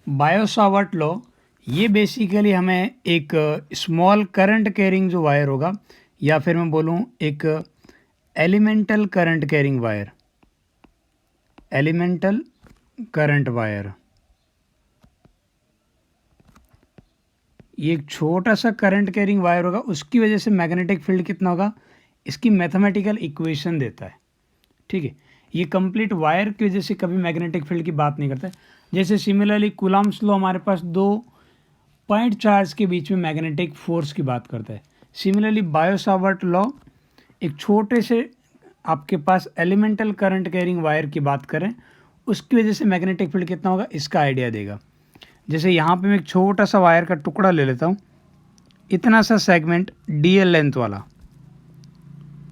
Biot-Savart law ये basically हमें एक स्मॉल करंट कैरिंग जो वायर होगा, या फिर मैं बोलूँ एक elemental current carrying wire, elemental current wire, ये एक छोटा सा करंट कैरिंग वायर होगा, उसकी वजह से मैग्नेटिक फील्ड कितना होगा, इसकी मैथमेटिकल इक्वेशन देता है। ठीक है, ये कंप्लीट वायर की वजह से कभी मैग्नेटिक फील्ड की बात नहीं करता है। जैसे सिमिलरली कूलम्ब्स लॉ हमारे पास दो पॉइंट चार्ज के बीच में मैग्नेटिक फोर्स की बात करता है। सिमिलरली बायो-सावर्ट लॉ एक छोटे से आपके पास एलिमेंटल करंट कैरिंग वायर की बात करें, उसकी वजह से मैग्नेटिक फील्ड कितना होगा इसका आइडिया देगा। जैसे यहाँ पे मैं एक छोटा सा वायर का टुकड़ा ले लेता हूँ, इतना सा सेगमेंट डीएल लेंथ वाला।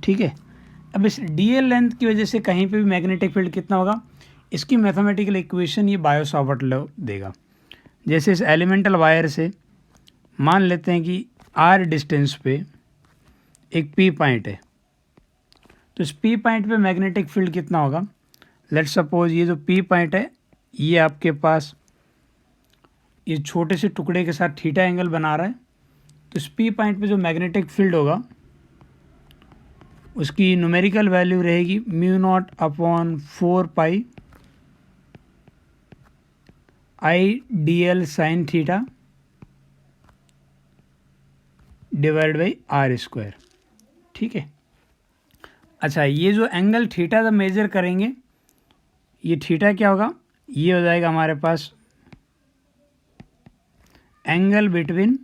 ठीक है, अब इस डीएल लेंथ की वजह से कहीं पे भी मैग्नेटिक फील्ड कितना होगा, इसकी मैथमेटिकल इक्वेशन ये बायो-सावर्ट लॉ देगा। जैसे इस एलिमेंटल वायर से मान लेते हैं कि आर डिस्टेंस पे एक पी पॉइंट है, तो इस पी पॉइंट पे मैग्नेटिक फील्ड कितना होगा। लेट्स सपोज ये जो पी पॉइंट है ये आपके पास ये छोटे से टुकड़े के साथ थीटा एंगल बना रहा है, तो इस पी पॉइंट पे जो मैग्नेटिक फील्ड होगा उसकी न्यूमेरिकल वैल्यू रहेगी mu naught upon 4 pi I D L sine theta divide by R square. ठीक है, अच्छा ये जो एंगल थीटा जब मेजर करेंगे, ये थीटा क्या होगा, ये हो जाएगा हमारे पास angle between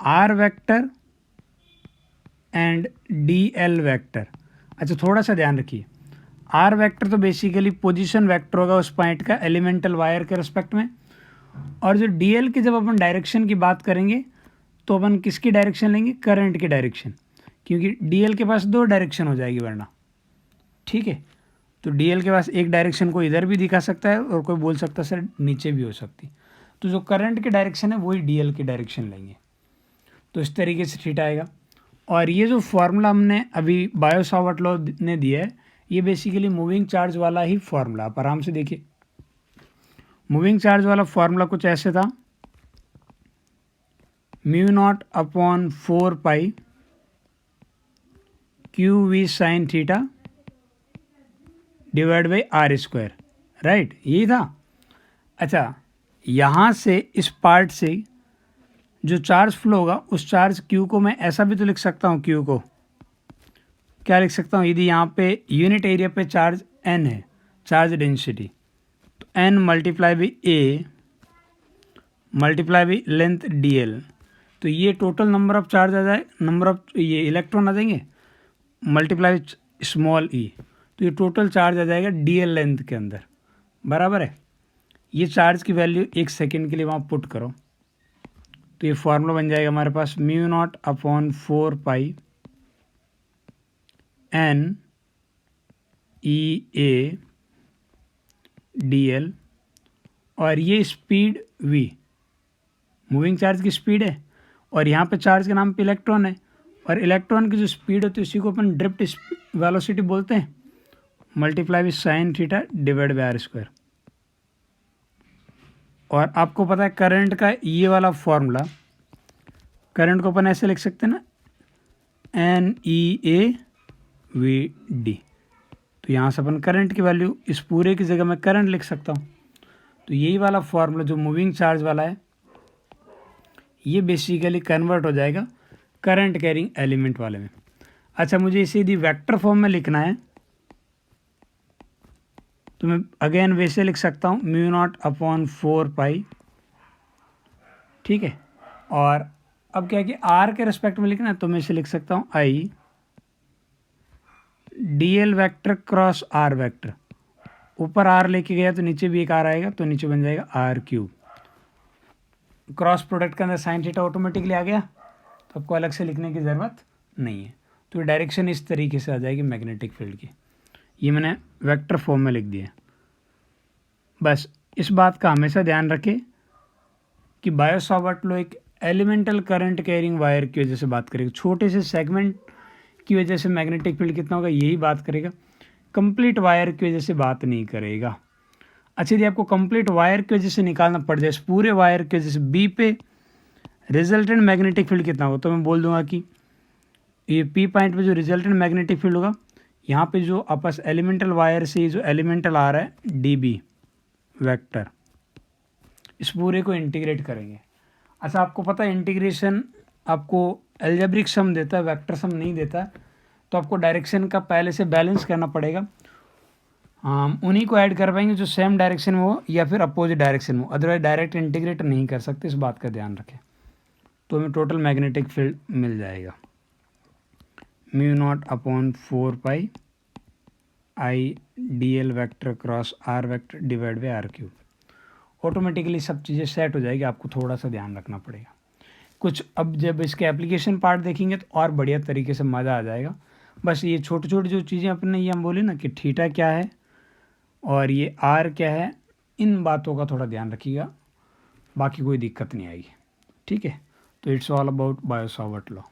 R vector and D L vector. अच्छा थोड़ा सा ध्यान रखिए, आर वेक्टर तो बेसिकली पोजीशन वेक्टर होगा उस पॉइंट का एलिमेंटल वायर के रिस्पेक्ट में, और जो डी एल की जब अपन डायरेक्शन की बात करेंगे तो अपन किसकी डायरेक्शन लेंगे, करंट की डायरेक्शन, क्योंकि डी एल के पास दो डायरेक्शन हो जाएगी वरना। ठीक है, तो डी एल के पास एक डायरेक्शन को इधर भी दिखा सकता है और कोई बोल सकता है सर नीचे भी हो सकती, तो जो करंट की डायरेक्शन है वही डी एल की डायरेक्शन लेंगे, तो इस तरीके से थीटा आएगा। और ये जो फार्मूला हमने अभी बायो-सावर्ट लॉ ने दिया है, ये बेसिकली मूविंग चार्ज वाला ही फार्मूला, आप आराम से देखिए। मूविंग चार्ज वाला फार्मूला कुछ ऐसे था, mu naught upon 4 pi Q V sine theta divide by R square, right, यही था। अच्छा यहाँ से इस पार्ट से जो चार्ज फ्लो होगा उस चार्ज Q को मैं ऐसा भी तो लिख सकता हूँ, Q को क्या लिख सकता हूँ, यदि यहाँ पे यूनिट एरिया पे चार्ज N है, चार्ज डेंसिटी, तो N multiply by A multiply by length DL, तो ये टोटल नंबर ऑफ चार्ज आ जाए, नंबर ऑफ ये इलेक्ट्रॉन आ जाएंगे मल्टीप्लाई स्मॉल e, तो ये टोटल चार्ज आ जाएगा DL लेंथ के अंदर, बराबर है। ये चार्ज की वैल्यू एक सेकेंड के लिए वहाँ पुट करो, तो ये फार्मूला बन जाएगा हमारे पास mu naught upon 4 pi N E A D L, और ये स्पीड v, मूविंग चार्ज की स्पीड है, और यहाँ पे चार्ज के नाम पे इलेक्ट्रॉन है, और इलेक्ट्रॉन की जो स्पीड होती है उसी को अपन ड्रिफ्ट वेलोसिटी बोलते हैं, multiply with sine theta divide by R square. और आपको पता है करंट का ये वाला फॉर्मूला, करंट को अपन ऐसे लिख सकते हैं ना, N E A V D, तो यहाँ से अपन करंट की वैल्यू इस पूरे की जगह मैं करंट लिख सकता हूँ। तो यही वाला फॉर्मूला जो मूविंग चार्ज वाला है ये बेसिकली कन्वर्ट हो जाएगा करंट कैरिंग एलिमेंट वाले में। अच्छा मुझे इसे यदि वेक्टर फॉर्म में लिखना है तो मैं अगेन वैसे लिख सकता हूँ म्यू नॉट अपॉन 4 पाई। ठीक है, और अब क्या है कि आर के रिस्पेक्ट में लिखना है तो मैं इसे लिख सकता हूँ I D L vector cross R vector, ऊपर आर लेके गया तो नीचे भी एक आर आएगा, तो नीचे बन जाएगा आर क्यूब। क्रॉस प्रोडक्ट के अंदर साइन थीटा ऑटोमेटिकली आ गया, तो आपको अलग से लिखने की ज़रूरत नहीं है। तो डायरेक्शन इस तरीके से आ जाएगी मैग्नेटिक फील्ड की, ये मैंने वेक्टर फॉर्म में लिख दिया। बस इस बात का हमेशा ध्यान रखें कि बायो-सावर्ट लॉ एक एलिमेंटल करंट कैरिंग वायर की वजह से बात करेगा, छोटे से सेगमेंट की वजह से मैग्नेटिक फील्ड कितना होगा यही बात करेगा, कंप्लीट वायर की वजह से बात नहीं करेगा। अच्छा, यदि आपको कंप्लीट वायर की वजह से निकालना पड़ जाए, इस पूरे वायर की वजह से बी पे रिजल्टेंट मैग्नेटिक फील्ड कितना होगा, तो मैं बोल दूंगा कि ये पी पॉइंट पे जो रिजल्टेंट मैग्नेटिक फील्ड होगा, यहाँ पे जो आपस एलिमेंटल वायर से जो एलिमेंटल आ रहा है डी बी वैक्टर, इस पूरे को इंटीग्रेट करेंगे। अच्छा, आपको पता है इंटीग्रेशन आपको एल्जेब्रिक सम देता है, वेक्टर सम नहीं देता है, तो आपको डायरेक्शन का पहले से बैलेंस करना पड़ेगा। हम उन्हीं को ऐड कर पाएंगे जो सेम डायरेक्शन में हो या फिर अपोजिट डायरेक्शन में हो, अदरवाइज डायरेक्ट इंटीग्रेट नहीं कर सकते, इस बात का ध्यान रखें। तो हमें टोटल मैग्नेटिक फील्ड मिल जाएगा mu naught upon 4 pi I D L vector cross R vector divide by R cube. Automatically सब चीज़ें सेट हो जाएगी, आपको थोड़ा सा ध्यान रखना पड़ेगा कुछ। अब जब इसके एप्लीकेशन पार्ट देखेंगे तो और बढ़िया तरीके से मज़ा आ जाएगा। बस ये छोटी छोटी जो चीज़ें अपने ये हम बोले ना कि थीटा क्या है और ये आर क्या है, इन बातों का थोड़ा ध्यान रखिएगा, बाकी कोई दिक्कत नहीं आएगी। ठीक है, तो it's all about Biot Savart law.